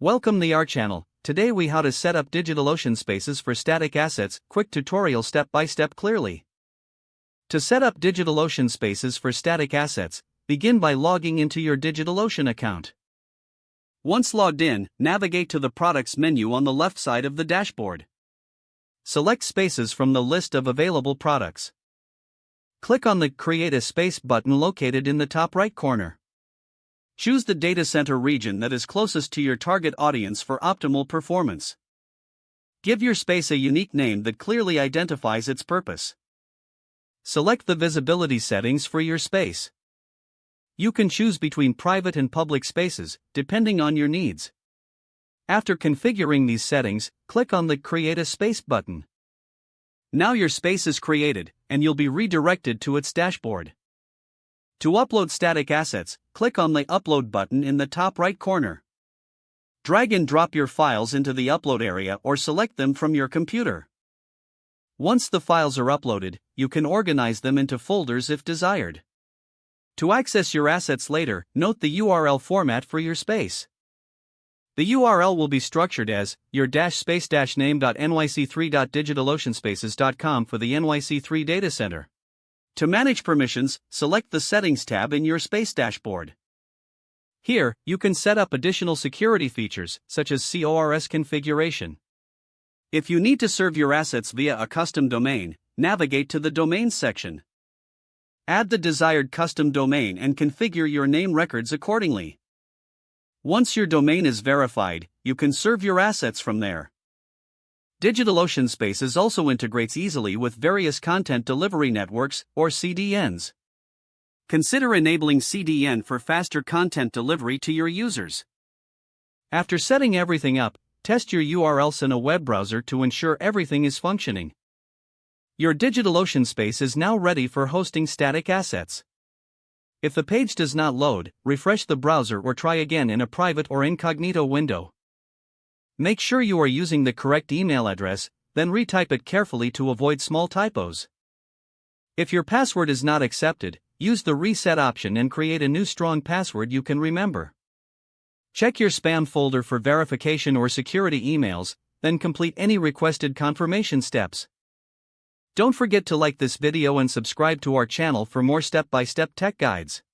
Welcome to our channel. Today we how to set up DigitalOcean Spaces for static assets. Quick tutorial step by step clearly. To set up DigitalOcean Spaces for static assets, begin by logging into your DigitalOcean account. Once logged in, navigate to the Products menu on the left side of the dashboard. Select Spaces from the list of available products. Click on the Create a Space button located in the top right corner. Choose the data center region that is closest to your target audience for optimal performance. Give your space a unique name that clearly identifies its purpose. Select the visibility settings for your space. You can choose between private and public spaces, depending on your needs. After configuring these settings, click on the Create a Space button. Now your space is created, and you'll be redirected to its dashboard. To upload static assets, click on the Upload button in the top right corner. Drag and drop your files into the upload area or select them from your computer. Once the files are uploaded, you can organize them into folders if desired. To access your assets later, note the URL format for your space. The URL will be structured as your-space-name.nyc3.digitaloceanspaces.com for the NYC3 data center. To manage permissions, select the Settings tab in your space dashboard. Here, you can set up additional security features, such as CORS configuration. If you need to serve your assets via a custom domain, navigate to the Domains section. Add the desired custom domain and configure your name records accordingly. Once your domain is verified, you can serve your assets from there. DigitalOcean Spaces also integrates easily with various content delivery networks, or CDNs. Consider enabling CDN for faster content delivery to your users. After setting everything up, test your URLs in a web browser to ensure everything is functioning. Your DigitalOcean space is now ready for hosting static assets. If the page does not load, refresh the browser or try again in a private or incognito window. Make sure you are using the correct email address, then retype it carefully to avoid small typos. If your password is not accepted, use the reset option and create a new strong password you can remember. Check your spam folder for verification or security emails, then complete any requested confirmation steps. Don't forget to like this video and subscribe to our channel for more step-by-step tech guides.